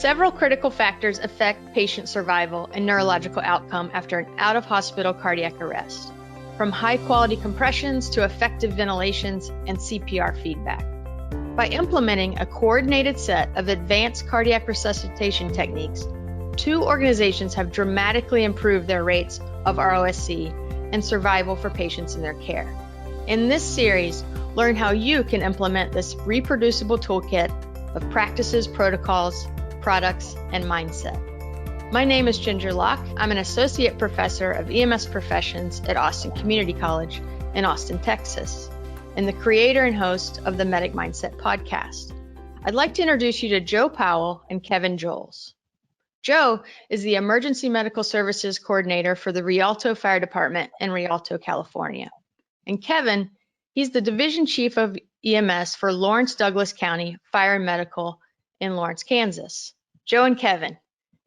Several critical factors affect patient survival and neurological outcome after an out-of-hospital cardiac arrest, from high-quality compressions to effective ventilations and CPR feedback. By implementing a coordinated set of advanced cardiac resuscitation techniques, 2 organizations have dramatically improved their rates of ROSC and survival for patients in their care. In this series, learn how you can implement this reproducible toolkit of practices, protocols, products, and mindset. My name is Ginger Locke. I'm an associate professor of EMS professions at Austin Community College in Austin, Texas, and the creator and host of the Medic Mindset podcast. I'd like to introduce you to Joe Powell and Kevin Joles. Joe is the Emergency Medical Services Coordinator for the Rialto Fire Department in Rialto, California. And Kevin, he's the Division Chief of EMS for Lawrence Douglas County Fire and Medical in Lawrence, Kansas. Joe and Kevin,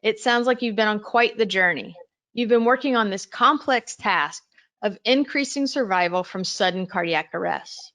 it sounds like you've been on quite the journey. You've been working on this complex task of increasing survival from sudden cardiac arrest.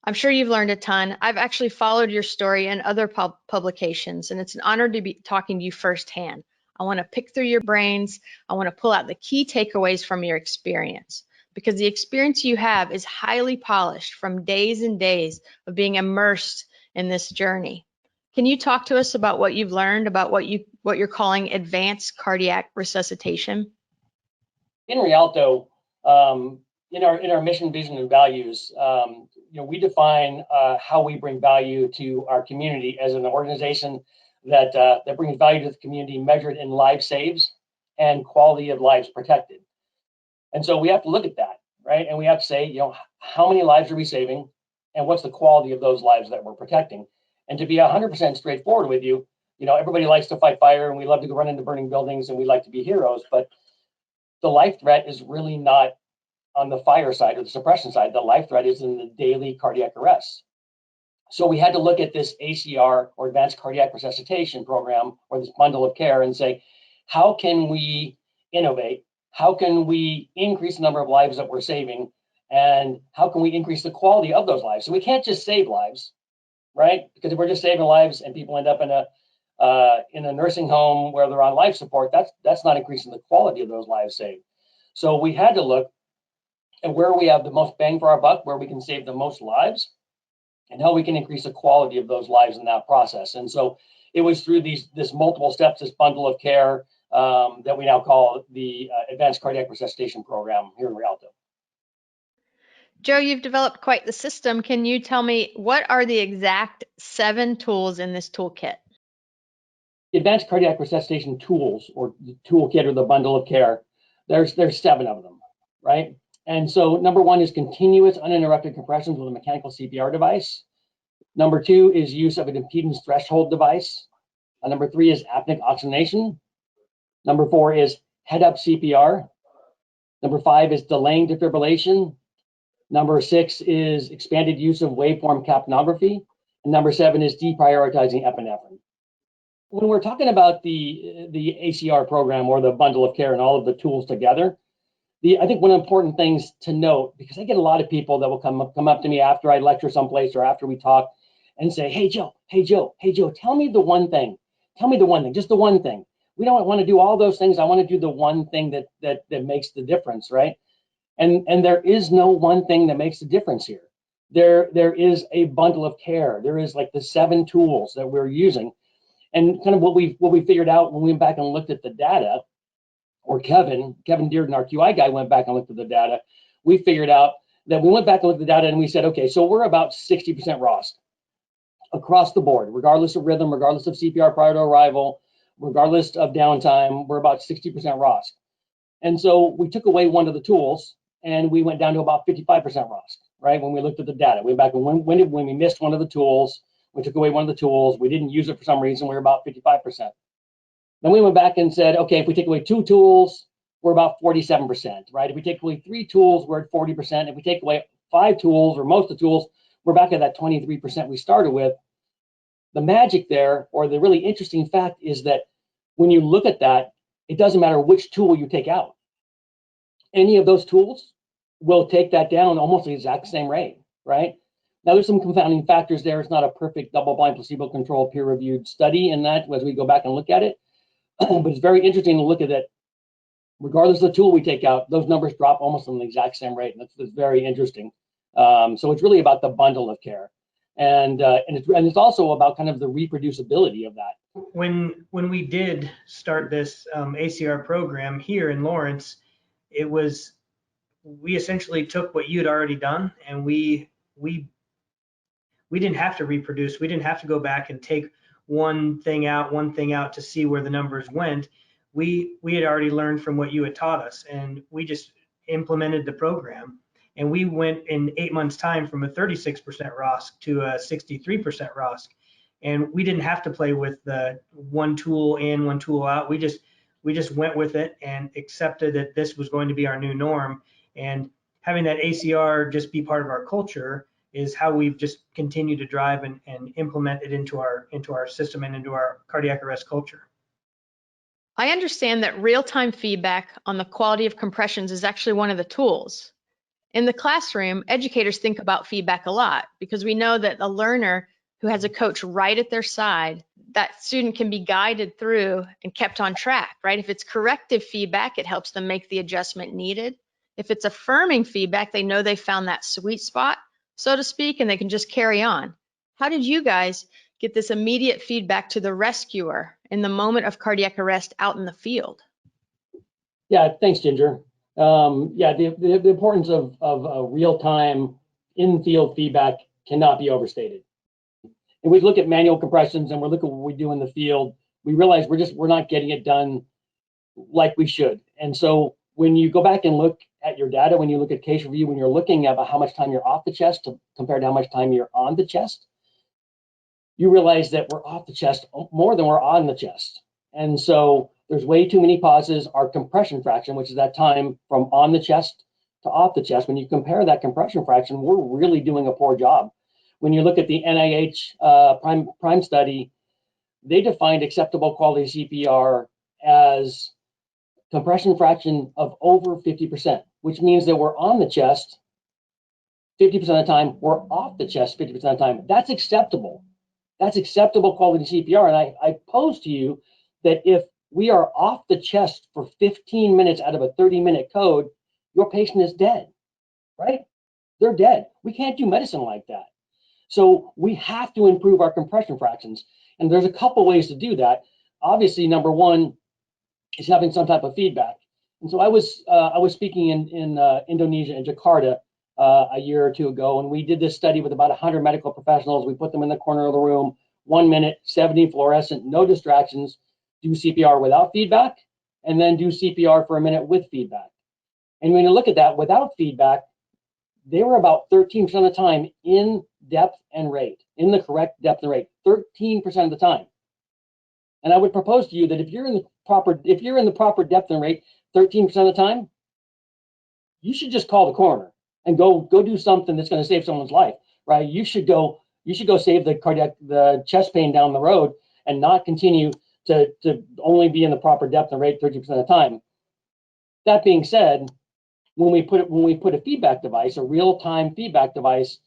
I'm sure you've learned a ton. I've actually followed your story in other publications, and it's an honor to be talking to you firsthand. I want to pick through your brains. I want to pull out the key takeaways from your experience, because the experience you have is highly polished from days and days of being immersed in this journey. Can you talk to us about what you've learned about what you're calling advanced cardiac resuscitation? In Rialto, in our mission, vision, and values, we define how we bring value to our community as an organization that brings value to the community measured in lives saved and quality of lives protected. And so we have to look at that, right? And we have to say, how many lives are we saving, and what's the quality of those lives that we're protecting? And to be 100% straightforward with you, everybody likes to fight fire, and we love to go run into burning buildings, and we like to be heroes, but the life threat is really not on the fire side or the suppression side. The life threat is in the daily cardiac arrests. So we had to look at this ACR, or Advanced Cardiac Resuscitation Program, or this bundle of care, and say, how can we innovate? How can we increase the number of lives that we're saving? And how can we increase the quality of those lives? So we can't just save lives, right? Because if we're just saving lives and people end up in a nursing home where they're on life support, that's not increasing the quality of those lives saved. So we had to look at where we have the most bang for our buck, where we can save the most lives, and how we can increase the quality of those lives in that process. And so it was through this multiple steps, this bundle of care that we now call the Advanced Cardiac Resuscitation Program here in Rialto. Joe, you've developed quite the system. Can you tell me what are the exact 7 tools in this toolkit? The Advanced Cardiac Resuscitation tools, or the toolkit, or the bundle of care, there's 7 of them, right? And so number 1 is continuous uninterrupted compressions with a mechanical CPR device. Number 2 is use of an impedance threshold device. Number 3 is apneic oxygenation. Number 4 is head-up CPR. Number 5 is delaying defibrillation. Number 6 is expanded use of waveform capnography. And number 7 is deprioritizing epinephrine. When we're talking about the ACR program, or the bundle of care, and all of the tools together, I think one of the important things to note, because I get a lot of people that will come up to me after I lecture someplace or after we talk and say, hey, Joe, tell me the one thing. Tell me the one thing, just the one thing. We don't want to do all those things. I want to do the one thing that makes the difference, right? And there is no one thing that makes the difference here. There is a bundle of care. There is like the 7 tools that we're using. And kind of what we figured out when we went back and looked at the data, or Kevin Dearden, our QI guy, went back and looked at the data, we figured out that we went back and looked at the data and we said, okay, so we're about 60% ROSC across the board, regardless of rhythm, regardless of CPR prior to arrival, regardless of downtime, we're about 60% ROSC. And so we took away one of the tools and we went down to about 55% ROSC, right? When we looked at the data, we went back and when we missed one of the tools, we took away one of the tools, we didn't use it for some reason, we were about 55%. Then we went back and said, okay, if we take away 2 tools, we're about 47%, right? If we take away 3 tools, we're at 40%. If we take away 5 tools, or most of the tools, we're back at that 23% we started with. The magic there, or the really interesting fact, is that when you look at that, it doesn't matter which tool you take out. Any of those tools will take that down almost the exact same rate, right? Now, there's some confounding factors there. It's not a perfect double-blind, placebo-controlled, peer-reviewed study in that as we go back and look at it. But it's very interesting to look at it. Regardless of the tool we take out, those numbers drop almost on the exact same rate. And that's very interesting. So it's really about the bundle of care. And it's also about kind of the reproducibility of that. When we did start this ACR program here in Lawrence, we essentially took what you'd already done, and we didn't have to reproduce. We didn't have to go back and take one thing out to see where the numbers went. We had already learned from what you had taught us, and we just implemented the program. And we went in 8 months' time from a 36% ROSC to a 63% ROSC. And we didn't have to play with the one tool in, one tool out. We just went with it and accepted that this was going to be our new norm. And having that ACR just be part of our culture is how we've just continued to drive and implement it into our system and into our cardiac arrest culture. I understand that real-time feedback on the quality of compressions is actually one of the tools. In the classroom, educators think about feedback a lot because we know that a learner who has a coach right at their side, that student can be guided through and kept on track, right? If it's corrective feedback, it helps them make the adjustment needed. If it's affirming feedback, they know they found that sweet spot, so to speak, and they can just carry on. How did you guys get this immediate feedback to the rescuer in the moment of cardiac arrest out in the field? Yeah, thanks, Ginger. The importance of real-time in-field feedback cannot be overstated. And we look at manual compressions and we look at what we do in the field, we realize we're not getting it done like we should. And so when you go back and look at your data, when you look at case review, when you're looking at how much time you're off the chest compared to how much time you're on the chest, you realize that we're off the chest more than we're on the chest. And so there's way too many pauses. Our compression fraction, which is that time from on the chest to off the chest, when you compare that compression fraction, we're really doing a poor job. When you look at the NIH prime study, they defined acceptable quality CPR as compression fraction of over 50%, which means that we're on the chest 50% of the time, we're off the chest 50% of the time. That's acceptable. That's acceptable quality CPR. And I pose to you that if we are off the chest for 15 minutes out of a 30-minute code, your patient is dead, right? They're dead. We can't do medicine like that. So we have to improve our compression fractions. And there's a couple ways to do that. Obviously, number one is having some type of feedback. And so I was speaking in Indonesia, in Jakarta, a year or two ago, and we did this study with about 100 medical professionals. We put them in the corner of the room, 1 minute, 70 fluorescent, no distractions, do CPR without feedback, and then do CPR for a minute with feedback. And when you look at that without feedback, they were about 13% of the time in depth and rate, in the correct depth and rate, 13% of the time. And I would propose to you that if you're in the proper depth and rate 13% of the time, you should just call the coroner and go do something that's going to save someone's life, right? You should go save the chest pain down the road and not continue to only be in the proper depth and rate 30% of the time. That being said, when we put a feedback device, a real-time feedback device,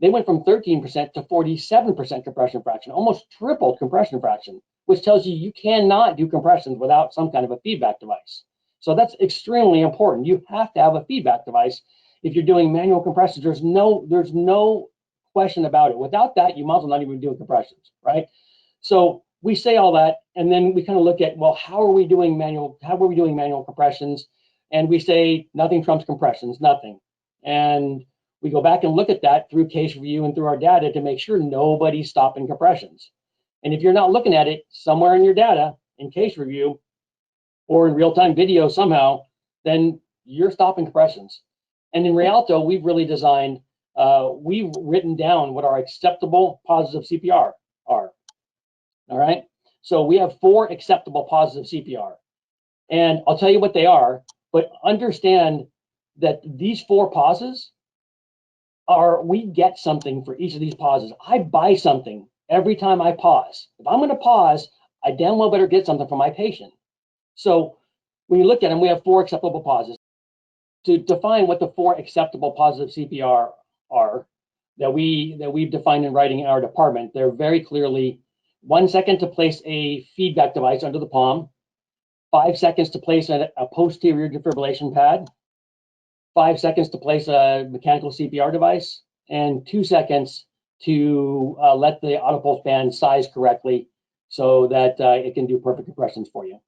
they went from 13% to 47% compression fraction, almost triple compression fraction, which tells you you cannot do compressions without some kind of a feedback device. So that's extremely important. You have to have a feedback device if you're doing manual compressions. There's no question about it. Without that, you might as well not even be doing compressions, right? So we say all that, and then we kind of look at, well, how are we doing manual compressions? And we say nothing trumps compressions, nothing. And we go back and look at that through case review and through our data to make sure nobody's stopping compressions. And if you're not looking at it somewhere in your data, in case review, or in real-time video somehow, then you're stopping compressions. And in Rialto, we've really designed, we've written down what our acceptable pauses of CPR are. All right. So we have 4 acceptable pauses of CPR. And I'll tell you what they are, but understand that these 4 pauses we get something for each of these pauses. I buy something every time I pause. If I'm going to pause, I damn well better get something for my patient. So when you look at them, we have 4 acceptable pauses. To define what the 4 acceptable pauses of CPR are, that we've defined in writing in our department. They're very clearly 1 second to place a feedback device under the palm, 5 seconds to place a posterior defibrillation pad, 5 seconds to place a mechanical CPR device, and 2 seconds to let the auto pulse band size correctly so that it can do perfect compressions for you.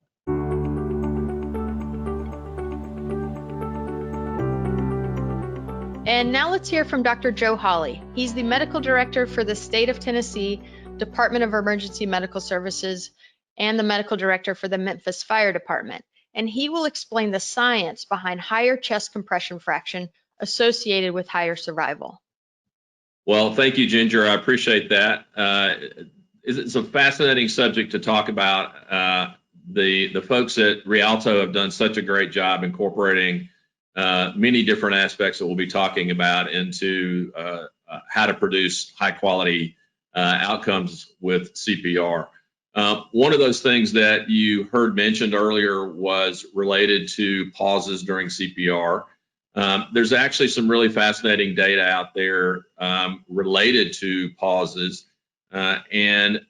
And now let's hear from Dr. Joe Hawley. He's the medical director for the state of Tennessee Department of Emergency Medical Services and the medical director for the Memphis Fire Department. And he will explain the science behind higher chest compression fraction associated with higher survival. Well, thank you, Ginger. I appreciate that. It's a fascinating subject to talk about. The folks at Rialto have done such a great job incorporating many different aspects that we'll be talking about into how to produce high quality outcomes with CPR. One of those things that you heard mentioned earlier was related to pauses during CPR. There's actually some really fascinating data out there related to pauses, and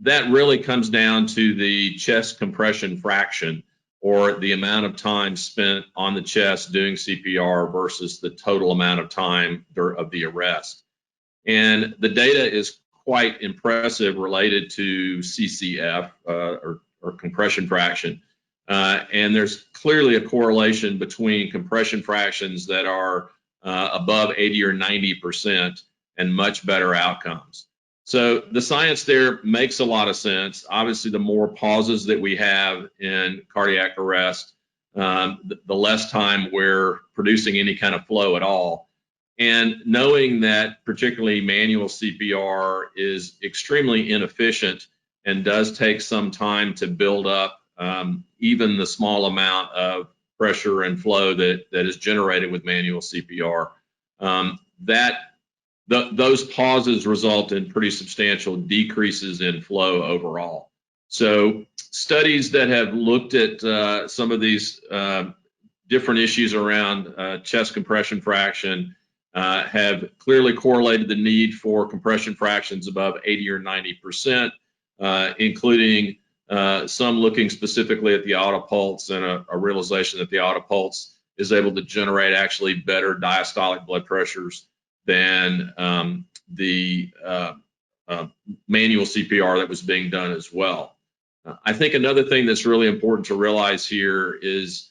that really comes down to the chest compression fraction, or the amount of time spent on the chest doing CPR versus the total amount of time of the arrest. And the data is quite impressive related to CCF, or compression fraction. And there's clearly a correlation between compression fractions that are above 80 or 90% and much better outcomes. So the science there makes a lot of sense. Obviously, the more pauses that we have in cardiac arrest, the less time we're producing any kind of flow at all. And knowing that particularly manual CPR is extremely inefficient and does take some time to build up even the small amount of pressure and flow that is generated with manual CPR, those pauses result in pretty substantial decreases in flow overall. So studies that have looked at some of these different issues around chest compression fraction have clearly correlated the need for compression fractions above 80 or 90%, including some looking specifically at the auto pulse, and a realization that the auto pulse is able to generate actually better diastolic blood pressures than the manual CPR that was being done as well. I think another thing that's really important to realize here is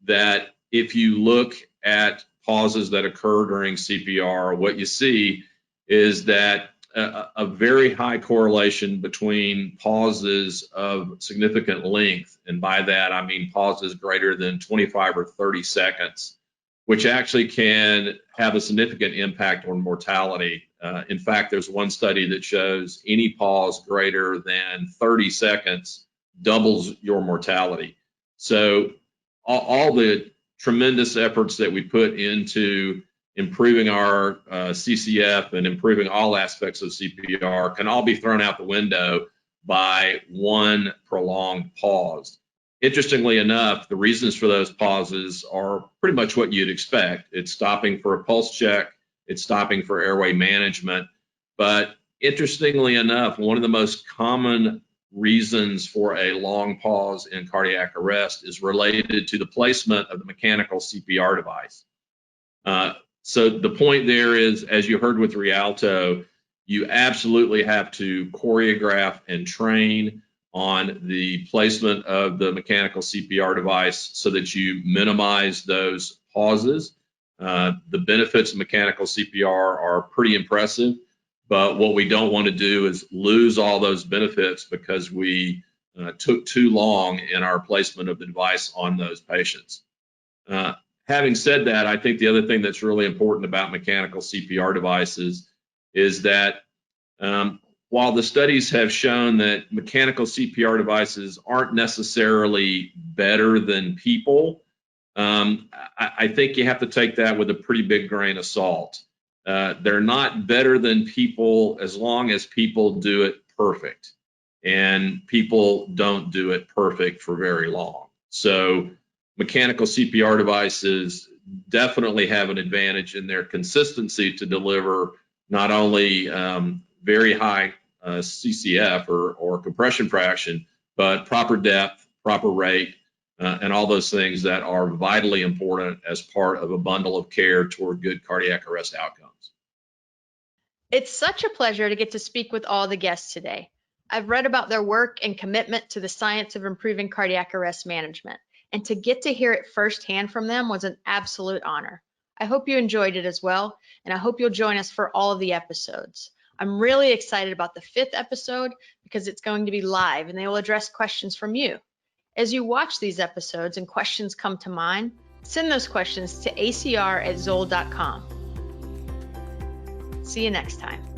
that if you look at pauses that occur during CPR, what you see is that a very high correlation between pauses of significant length, and by that I mean pauses greater than 25 or 30 seconds, which actually can have a significant impact on mortality. In fact, there's one study that shows any pause greater than 30 seconds doubles your mortality. So all the tremendous efforts that we put into improving our CCF and improving all aspects of CPR can all be thrown out the window by one prolonged pause. Interestingly enough, the reasons for those pauses are pretty much what you'd expect. It's stopping for a pulse check, it's stopping for airway management. But interestingly enough, one of the most common reasons for a long pause in cardiac arrest is related to the placement of the mechanical CPR device. So the point there is, as you heard with Rialto, you absolutely have to choreograph and train on the placement of the mechanical CPR device so that you minimize those pauses. The benefits of mechanical CPR are pretty impressive, but what we don't want to do is lose all those benefits because we took too long in our placement of the device on those patients. Having said that, I think the other thing that's really important about mechanical CPR devices is that while the studies have shown that mechanical CPR devices aren't necessarily better than people, I think you have to take that with a pretty big grain of salt. They're not better than people as long as people do it perfect, and people don't do it perfect for very long. So mechanical CPR devices definitely have an advantage in their consistency to deliver not only very high CCF or compression fraction, but proper depth, proper rate, and all those things that are vitally important as part of a bundle of care toward good cardiac arrest outcomes. It's such a pleasure to get to speak with all the guests today. I've read about their work and commitment to the science of improving cardiac arrest management, and to get to hear it firsthand from them was an absolute honor. I hope you enjoyed it as well, and I hope you'll join us for all of the episodes. I'm really excited about the 5th episode because it's going to be live and they will address questions from you. As you watch these episodes and questions come to mind, send those questions to acr@zoll.com. See you next time.